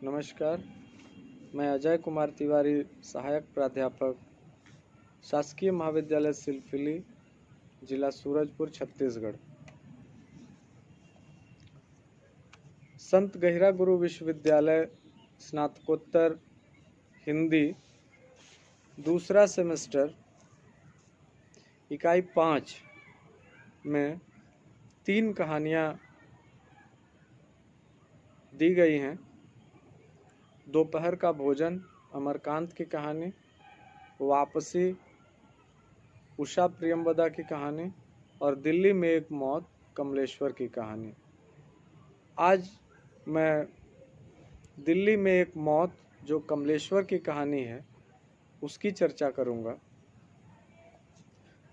नमस्कार, मैं अजय कुमार तिवारी, सहायक प्राध्यापक, शासकीय महाविद्यालय सिलफिली, जिला सूरजपुर, छत्तीसगढ़। संत गहिरा गुरु विश्वविद्यालय स्नातकोत्तर हिंदी दूसरा सेमेस्टर इकाई 5 में 3 कहानियाँ दी गई हैं। दोपहर का भोजन अमरकांत की कहानी, वापसी उषा प्रियंवदा की कहानी और दिल्ली में एक मौत कमलेश्वर की कहानी। आज मैं दिल्ली में एक मौत जो कमलेश्वर की कहानी है उसकी चर्चा करूंगा।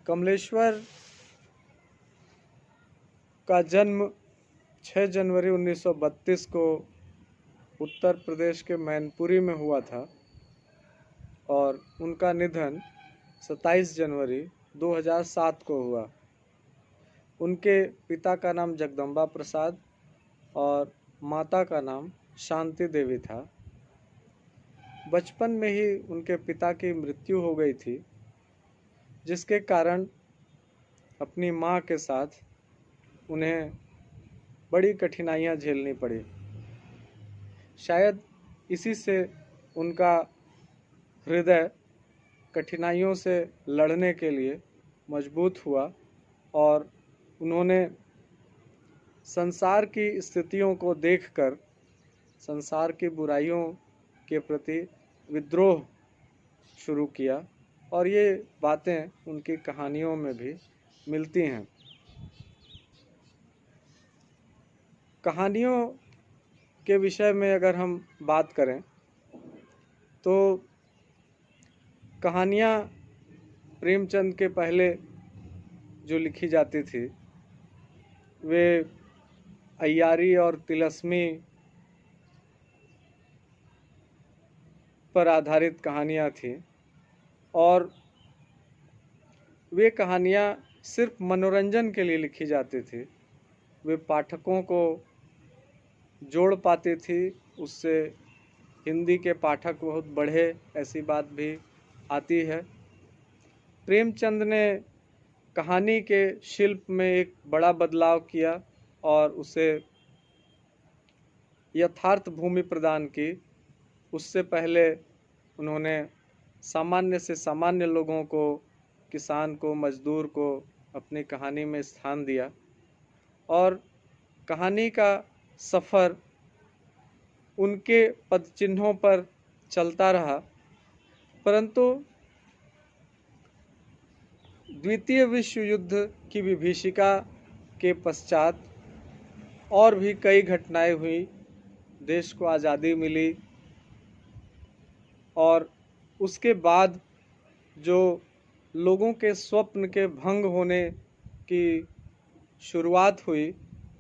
कमलेश्वर का जन्म 6 जनवरी 1932 को उत्तर प्रदेश के मैनपुरी में हुआ था और उनका निधन 27 जनवरी 2007 को हुआ। उनके पिता का नाम जगदम्बा प्रसाद और माता का नाम शांति देवी था। बचपन में ही उनके पिता की मृत्यु हो गई थी, जिसके कारण अपनी मां के साथ उन्हें बड़ी कठिनाइयां झेलनी पड़ी। शायद इसी से उनका हृदय कठिनाइयों से लड़ने के लिए मजबूत हुआ और उन्होंने संसार की स्थितियों को देखकर संसार की बुराइयों के प्रति विद्रोह शुरू किया और ये बातें उनकी कहानियों में भी मिलती हैं। कहानियों के विषय में अगर हम बात करें तो कहानियाँ प्रेमचंद के पहले जो लिखी जाती थी वे अय्यारी और तिलस्मी पर आधारित कहानियाँ थीं और वे कहानियाँ सिर्फ मनोरंजन के लिए लिखी जाती थी। वे पाठकों को जोड़ पाती थी, उससे हिंदी के पाठक बहुत बढ़े, ऐसी बात भी आती है। प्रेमचंद ने कहानी के शिल्प में एक बड़ा बदलाव किया और उसे यथार्थ भूमि प्रदान की। उससे पहले उन्होंने सामान्य से सामान्य लोगों को, किसान को, मजदूर को अपनी कहानी में स्थान दिया और कहानी का सफ़र उनके पदचिन्हों पर चलता रहा। परंतु द्वितीय विश्व युद्ध की विभीषिका के पश्चात और भी कई घटनाएं हुई, देश को आज़ादी मिली और उसके बाद जो लोगों के स्वप्न के भंग होने की शुरुआत हुई,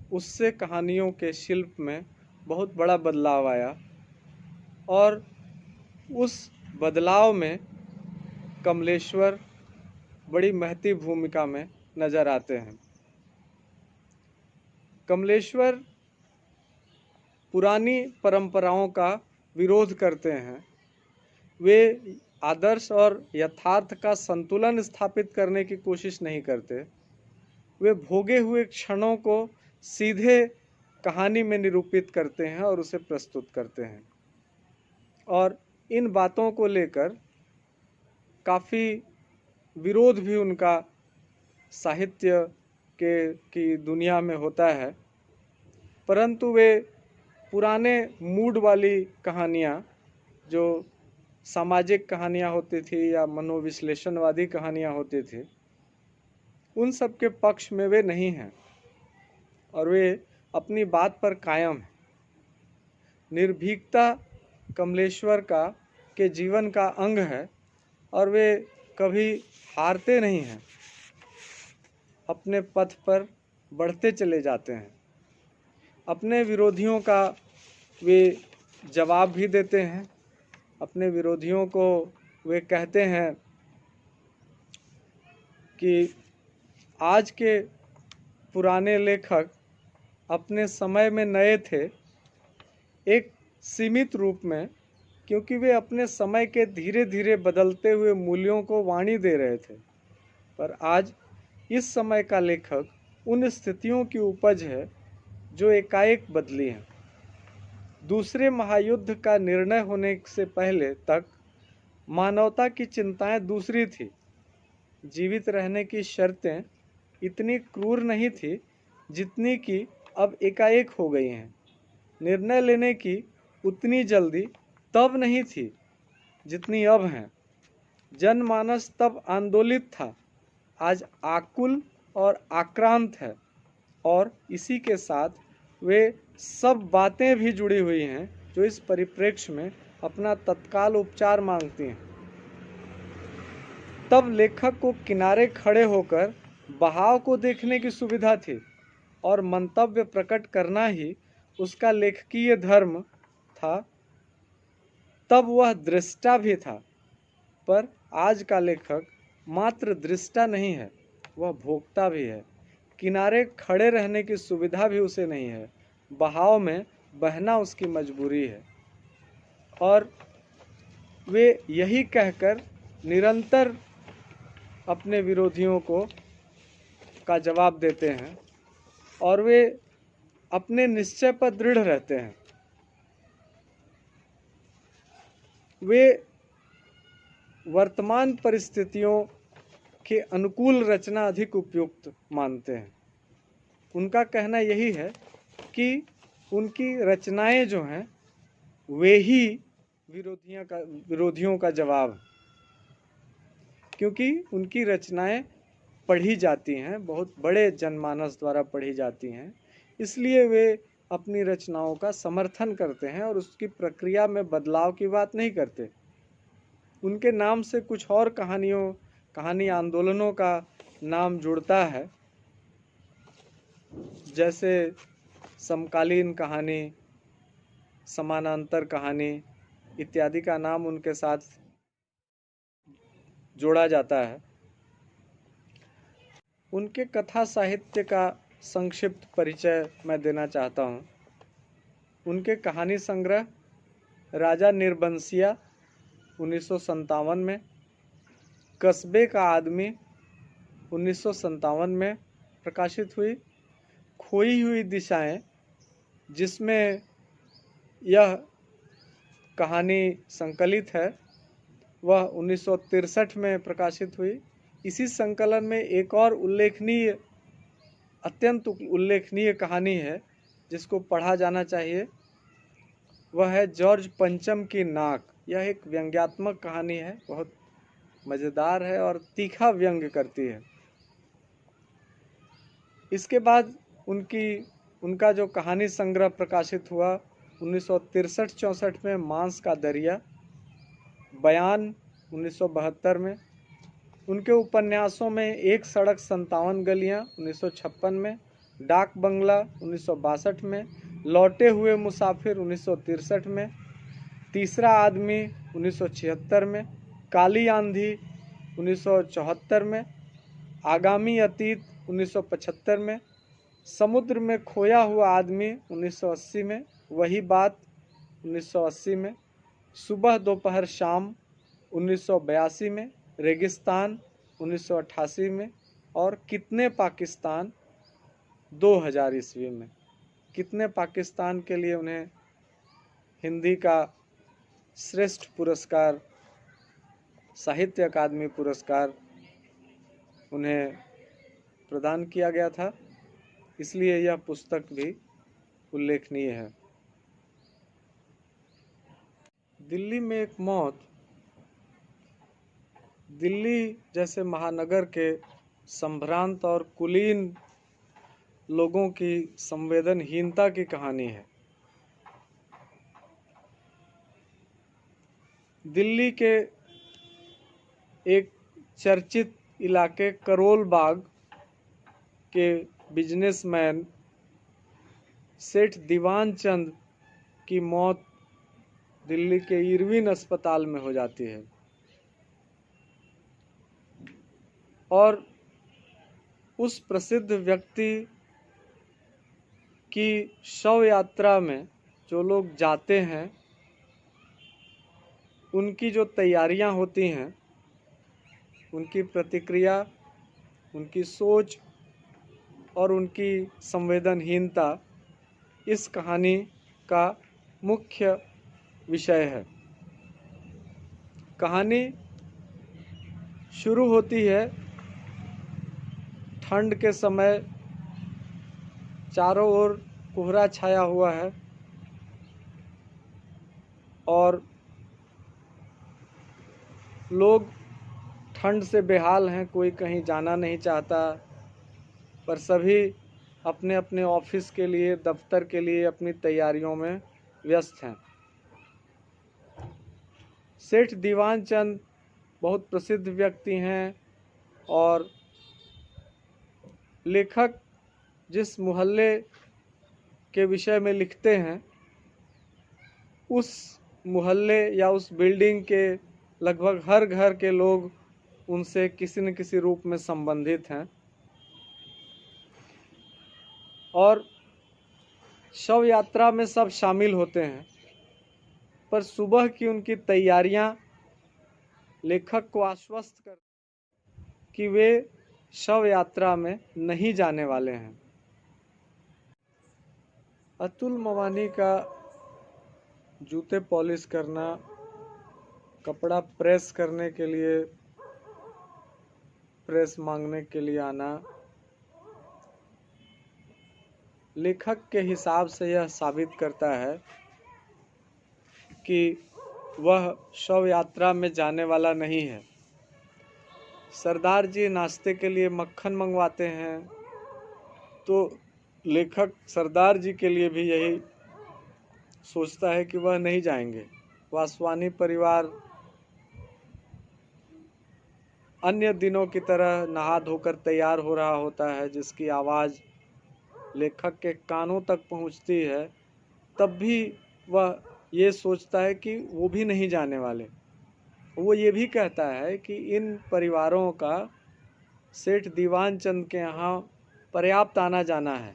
उससे कहानियों के शिल्प में बहुत बड़ा बदलाव आया और उस बदलाव में कमलेश्वर बड़ी महती भूमिका में नज़र आते हैं। कमलेश्वर पुरानी परंपराओं का विरोध करते हैं। वे आदर्श और यथार्थ का संतुलन स्थापित करने की कोशिश नहीं करते। वे भोगे हुए क्षणों को सीधे कहानी में निरूपित करते हैं और उसे प्रस्तुत करते हैं और इन बातों को लेकर काफ़ी विरोध भी उनका साहित्य की दुनिया में होता है। परंतु वे पुराने मूड वाली कहानियाँ, जो सामाजिक कहानियाँ होती थी या मनोविश्लेषणवादी कहानियाँ होती थी, उन सब के पक्ष में वे नहीं हैं और वे अपनी बात पर कायम हैं। निर्भीकता कमलेश्वर के जीवन का अंग है और वे कभी हारते नहीं हैं, अपने पथ पर बढ़ते चले जाते हैं। अपने विरोधियों का वे जवाब भी देते हैं। अपने विरोधियों को वे कहते हैं कि आज के पुराने लेखक अपने समय में नए थे, एक सीमित रूप में, क्योंकि वे अपने समय के धीरे धीरे बदलते हुए मूल्यों को वाणी दे रहे थे। पर आज इस समय का लेखक उन स्थितियों की उपज है जो एकाएक बदली हैं। दूसरे महायुद्ध का निर्णय होने से पहले तक मानवता की चिंताएं दूसरी थी। जीवित रहने की शर्तें इतनी क्रूर नहीं थी जितनी कि अब एकाएक हो गई हैं। निर्णय लेने की उतनी जल्दी तब नहीं थी जितनी अब हैं। जनमानस तब आंदोलित था, आज आकुल और आक्रांत है, और इसी के साथ वे सब बातें भी जुड़ी हुई हैं जो इस परिप्रेक्ष्य में अपना तत्काल उपचार मांगती हैं। तब लेखक को किनारे खड़े होकर बहाव को देखने की सुविधा थी और मंतव्य प्रकट करना ही उसका लेखकीय धर्म था। तब वह दृष्टा भी था, पर आज का लेखक मात्र दृष्टा नहीं है, वह भोक्ता भी है। किनारे खड़े रहने की सुविधा भी उसे नहीं है, बहाव में बहना उसकी मजबूरी है। और वे यही कहकर निरंतर अपने विरोधियों का जवाब देते हैं और वे अपने निश्चय पर दृढ़ रहते हैं। वे वर्तमान परिस्थितियों के अनुकूल रचना अधिक उपयुक्त मानते हैं। उनका कहना यही है कि उनकी रचनाएं जो हैं वे ही विरोधियों का जवाब है, क्योंकि उनकी रचनाएं पढ़ी जाती हैं, बहुत बड़े जनमानस द्वारा पढ़ी जाती हैं, इसलिए वे अपनी रचनाओं का समर्थन करते हैं और उसकी प्रक्रिया में बदलाव की बात नहीं करते। उनके नाम से कुछ और कहानी आंदोलनों का नाम जुड़ता है, जैसे समकालीन कहानी, समानांतर कहानी इत्यादि का नाम उनके साथ जोड़ा जाता है। उनके कथा साहित्य का संक्षिप्त परिचय मैं देना चाहता हूँ। उनके कहानी संग्रह राजा निर्बंसिया 1957 में, कस्बे का आदमी 1957 में प्रकाशित हुई, खोई हुई दिशाएं जिसमें यह कहानी संकलित है वह 1963 में प्रकाशित हुई। इसी संकलन में एक और अत्यंत उल्लेखनीय कहानी है जिसको पढ़ा जाना चाहिए, वह है जॉर्ज पंचम की नाक। यह एक व्यंग्यात्मक कहानी है, बहुत मज़ेदार है और तीखा व्यंग्य करती है। इसके बाद उनका जो कहानी संग्रह प्रकाशित हुआ 1963-64 में, मांस का दरिया, बयान 1972 में। उनके उपन्यासों में एक सड़क 57 गलियां 1956 में, डाक बंगला 1962 में, लौटे हुए मुसाफिर 1963 में, तीसरा आदमी 1976 में, काली आंधी 1974 में, आगामी अतीत 1975 में, समुद्र में खोया हुआ आदमी 1980 में, वही बात 1980 में, सुबह दोपहर शाम 1982 में, रेगिस्तान 1988 में और कितने पाकिस्तान 2000 ईस्वी में। कितने पाकिस्तान के लिए उन्हें हिंदी का श्रेष्ठ पुरस्कार, साहित्य अकादमी पुरस्कार उन्हें प्रदान किया गया था, इसलिए यह पुस्तक भी उल्लेखनीय है। दिल्ली में एक मौत दिल्ली जैसे महानगर के संभ्रांत और कुलीन लोगों की संवेदनहीनता की कहानी है। दिल्ली के एक चर्चित इलाके करोल बाग के बिजनेसमैन सेठ दीवान चंद की मौत दिल्ली के इरविन अस्पताल में हो जाती है और उस प्रसिद्ध व्यक्ति की शव यात्रा में जो लोग जाते हैं उनकी जो तैयारियां होती हैं, उनकी प्रतिक्रिया, उनकी सोच और उनकी संवेदनहीनता इस कहानी का मुख्य विषय है। कहानी शुरू होती है ठंड के समय, चारों ओर कोहरा छाया हुआ है और लोग ठंड से बेहाल हैं, कोई कहीं जाना नहीं चाहता, पर सभी अपने अपने ऑफिस के लिए, दफ्तर के लिए अपनी तैयारियों में व्यस्त हैं। सेठ दीवान चंद बहुत प्रसिद्ध व्यक्ति हैं और लेखक जिस मोहल्ले के विषय में लिखते हैं उस मोहल्ले या उस बिल्डिंग के लगभग हर घर के लोग उनसे किसी न किसी रूप में संबंधित हैं और शव यात्रा में सब शामिल होते हैं। पर सुबह की उनकी तैयारियां लेखक को आश्वस्त कर कि वे शव यात्रा में नहीं जाने वाले हैं। अतुल मवानी का जूते पॉलिश करना, कपड़ा प्रेस करने के लिए प्रेस मांगने के लिए आना, लेखक के हिसाब से यह साबित करता है कि वह शव यात्रा में जाने वाला नहीं है। सरदार जी नाश्ते के लिए मक्खन मंगवाते हैं तो लेखक सरदार जी के लिए भी यही सोचता है कि वह नहीं जाएंगे। वासवानी परिवार अन्य दिनों की तरह नहा धोकर तैयार हो रहा होता है, जिसकी आवाज़ लेखक के कानों तक पहुंचती है, तब भी वह ये सोचता है कि वो भी नहीं जाने वाले। वो ये भी कहता है कि इन परिवारों का सेठ दीवान चंद के यहाँ पर्याप्त आना जाना है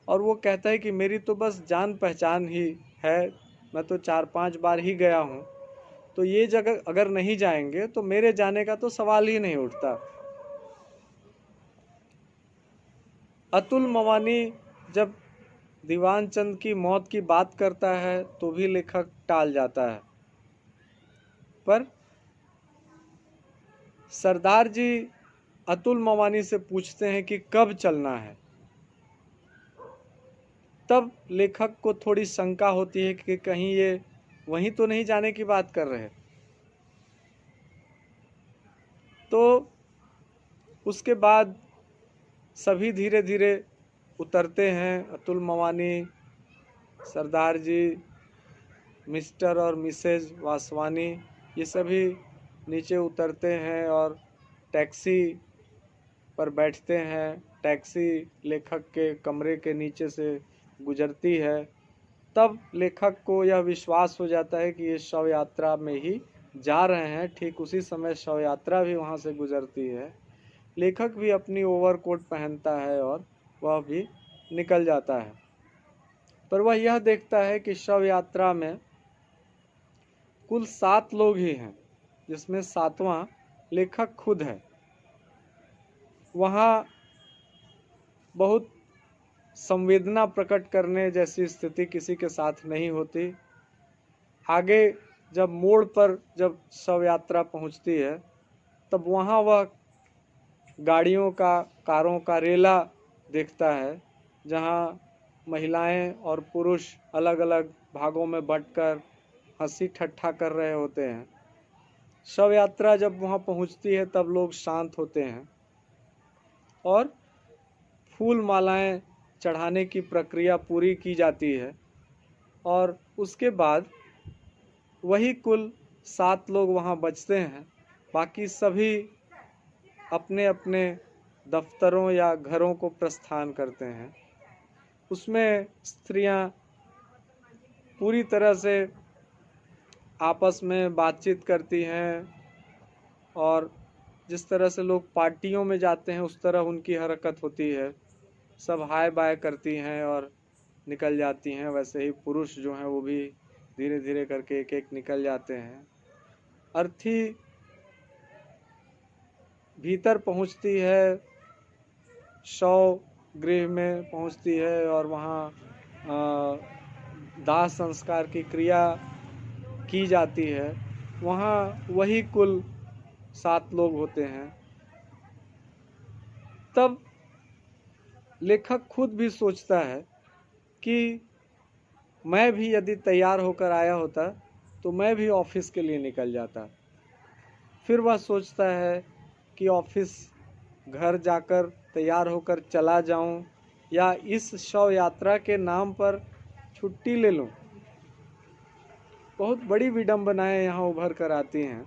और वो कहता है कि मेरी तो बस जान पहचान ही है, मैं तो 4-5 बार ही गया हूँ, तो ये जगह अगर नहीं जाएंगे तो मेरे जाने का तो सवाल ही नहीं उठता। अतुल मवानी जब दीवान चंद की मौत की बात करता है तो भी लेखक टाल जाता है, पर सरदार जी अतुल मवानी से पूछते हैं कि कब चलना है। तब लेखक को थोड़ी शंका होती है कि कहीं ये वहीं तो नहीं जाने की बात कर रहे। तो उसके बाद सभी धीरे धीरे उतरते हैं। अतुल मवानी, सरदार जी, मिस्टर और मिसेज वासवानी, ये सभी नीचे उतरते हैं और टैक्सी पर बैठते हैं। टैक्सी लेखक के कमरे के नीचे से गुजरती है। तब लेखक को यह विश्वास हो जाता है कि ये शव यात्रा में ही जा रहे हैं। ठीक उसी समय शव यात्रा भी वहाँ से गुजरती है। लेखक भी अपनी ओवरकोट पहनता है और वह भी निकल जाता है, पर वह यह देखता है कि शव यात्रा में कुल 7 लोग ही हैं, जिसमें 7वां लेखक खुद है। वहाँ बहुत संवेदना प्रकट करने जैसी स्थिति किसी के साथ नहीं होती। आगे जब मोड़ पर जब शव यात्रा पहुँचती है तब वहाँ वह गाड़ियों का, कारों का रेला देखता है, जहाँ महिलाएं और पुरुष अलग अलग भागों में बंटकर हंसी ठट्ठा कर रहे होते हैं। शव यात्रा जब वहाँ पहुँचती है तब लोग शांत होते हैं और फूल मालाएं चढ़ाने की प्रक्रिया पूरी की जाती है और उसके बाद वही कुल 7 लोग वहाँ बचते हैं। बाकी सभी अपने अपने दफ्तरों या घरों को प्रस्थान करते हैं। उसमें स्त्रियां पूरी तरह से आपस में बातचीत करती हैं और जिस तरह से लोग पार्टियों में जाते हैं उस तरह उनकी हरकत होती है। सब हाय बाय करती हैं और निकल जाती हैं, वैसे ही पुरुष जो हैं वो भी धीरे धीरे करके एक एक निकल जाते हैं। अर्थी भीतर पहुंचती है, शव गृह में पहुंचती है और वहाँ दाह संस्कार की क्रिया की जाती है। वहाँ वही कुल 7 लोग होते हैं। तब लेखक खुद भी सोचता है कि मैं भी यदि तैयार होकर आया होता तो मैं भी ऑफिस के लिए निकल जाता। फिर वह सोचता है कि ऑफिस घर जाकर तैयार होकर चला जाऊं या इस शव यात्रा के नाम पर छुट्टी ले लूं। बहुत बड़ी विडंबनाएं यहाँ उभर कर आती हैं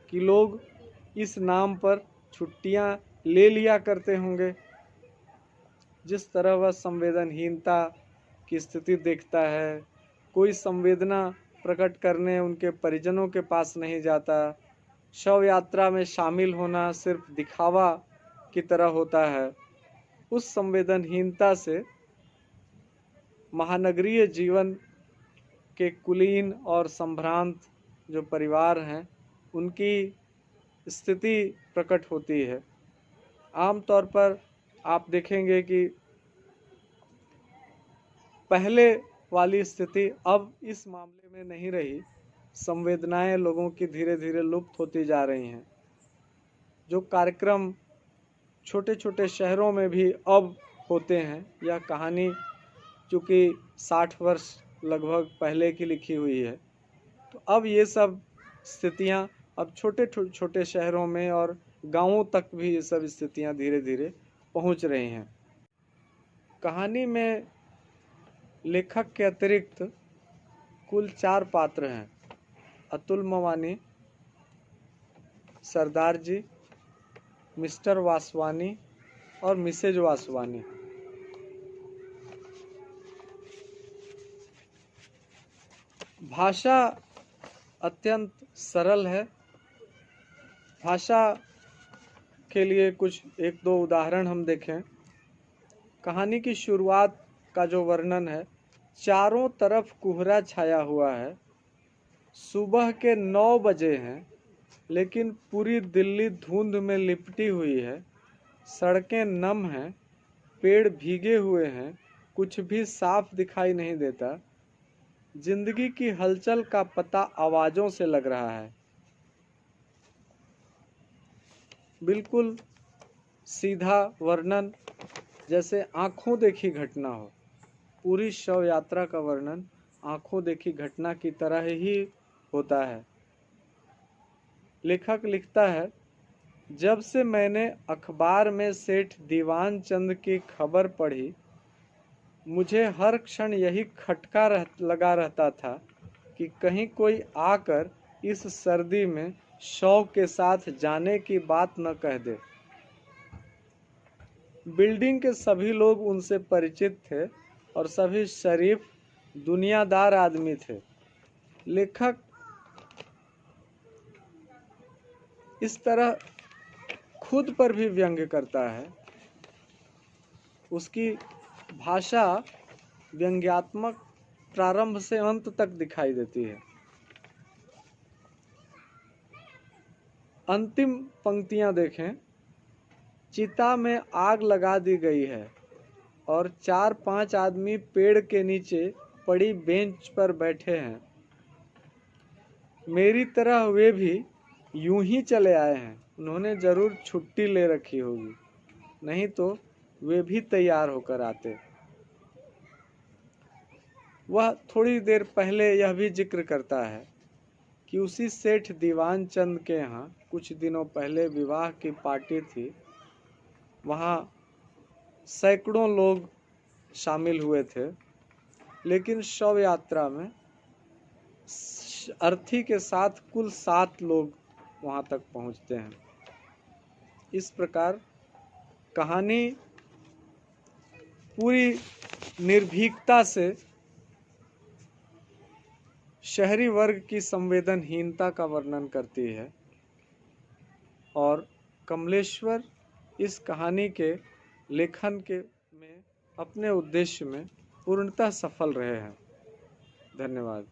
कि लोग इस नाम पर छुट्टियां ले लिया करते होंगे। जिस तरह वह संवेदनहीनता की स्थिति देखता है, कोई संवेदना प्रकट करने उनके परिजनों के पास नहीं जाता। शव यात्रा में शामिल होना सिर्फ दिखावा की तरह होता है। उस संवेदनहीनता से महानगरीय जीवन के कुलीन और संभ्रांत जो परिवार हैं उनकी स्थिति प्रकट होती है। आमतौर पर आप देखेंगे कि पहले वाली स्थिति अब इस मामले में नहीं रही। संवेदनाएं लोगों की धीरे धीरे लुप्त होती जा रही हैं। जो कार्यक्रम छोटे छोटे शहरों में भी अब होते हैं, यह कहानी चूँकि 60 वर्ष लगभग पहले की लिखी हुई है, तो अब ये सब स्थितियां अब छोटे छोटे शहरों में और गांवों तक भी ये सब स्थितियां धीरे धीरे पहुंच रही हैं। कहानी में लेखक के अतिरिक्त कुल 4 पात्र हैं: अतुल मवानी, सरदार जी, मिस्टर वासवानी और मिसेज वासवानी। भाषा अत्यंत सरल है। भाषा के लिए कुछ 1-2 उदाहरण हम देखें। कहानी की शुरुआत का जो वर्णन है, चारों तरफ कोहरा छाया हुआ है। सुबह के 9 बजे हैं, लेकिन पूरी दिल्ली धुंध में लिपटी हुई है। सड़कें नम हैं, पेड़ भीगे हुए हैं, कुछ भी साफ दिखाई नहीं देता। जिंदगी की हलचल का पता आवाजों से लग रहा है। बिल्कुल सीधा वर्णन, जैसे आंखों देखी घटना हो। पूरी शव यात्रा का वर्णन आंखों देखी घटना की तरह ही होता है। लेखक लिखता है, जब से मैंने अखबार में सेठ दीवान चंद की खबर पढ़ी, मुझे हर क्षण यही खटका लगा रहता था कि कहीं कोई आकर इस सर्दी में शव के साथ जाने की बात न कह दे। बिल्डिंग के सभी लोग उनसे परिचित थे और सभी शरीफ दुनियादार आदमी थे। लेखक इस तरह खुद पर भी व्यंग्य करता है। उसकी भाषा व्यंग्यात्मक प्रारंभ से अंत तक दिखाई देती है। अंतिम पंक्तियां देखें। चिता में आग लगा दी गई है और 4-5 आदमी पेड़ के नीचे पड़ी बेंच पर बैठे हैं। मेरी तरह वे भी यूं ही चले आए हैं। उन्होंने जरूर छुट्टी ले रखी होगी, नहीं तो वे भी तैयार होकर आते। वह थोड़ी देर पहले यह भी जिक्र करता है कि उसी सेठ दीवान चंद के यहाँ कुछ दिनों पहले विवाह की पार्टी थी। वहाँ सैकड़ों लोग शामिल हुए थे, लेकिन शव यात्रा में अर्थी के साथ कुल 7 लोग वहाँ तक पहुँचते हैं। इस प्रकार कहानी पूरी निर्भीकता से शहरी वर्ग की संवेदनहीनता का वर्णन करती है और कमलेश्वर इस कहानी के लेखन के में अपने उद्देश्य में पूर्णतः सफल रहे हैं। धन्यवाद।